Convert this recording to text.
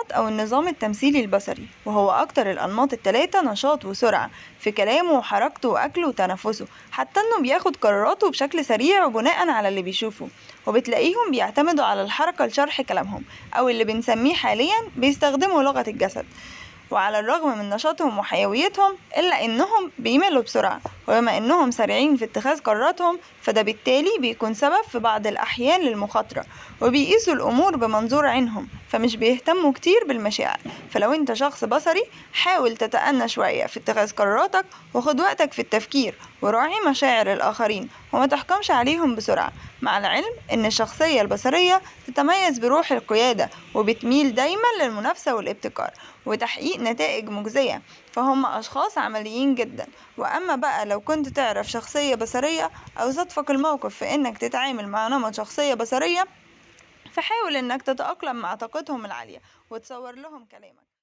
النمط أو النظام التمثيلي البصري، وهو أكتر الأنماط التلاتة نشاط وسرعة في كلامه وحركته وأكله وتنفسه، حتى إنه بياخد قراراته بشكل سريع وبناء على اللي بيشوفه، وبتلاقيهم بيعتمدوا على الحركة لشرح كلامهم، أو اللي بنسميه حاليا بيستخدموا لغة الجسد. وعلى الرغم من نشاطهم وحيويتهم إلا إنهم بيملوا بسرعة، وبما إنهم سريعين في اتخاذ قراراتهم فده بالتالي بيكون سبب في بعض الأحيان للمخاطرة، وبيقيسوا الأمور بمنظور عينهم فمش بيهتموا كتير بالمشاعر. فلو انت شخص بصري حاول تتأنى شوية في اتخاذ قراراتك، وخد وقتك في التفكير، وراعي مشاعر الآخرين وما تحكمش عليهم بسرعة، مع العلم إن الشخصية البصرية تتميز بروح القيادة وبتميل دايما للمنافسة والابتكار وتحقيق نتائج مجزية، فهم أشخاص عمليين جدا. وأما بقى لو كنت تعرف شخصية بصرية أو صادفك الموقف في إنك تتعامل مع نمط شخصية بصرية، فحاول إنك تتأقلم مع طاقتهم العالية وتصور لهم كلامك.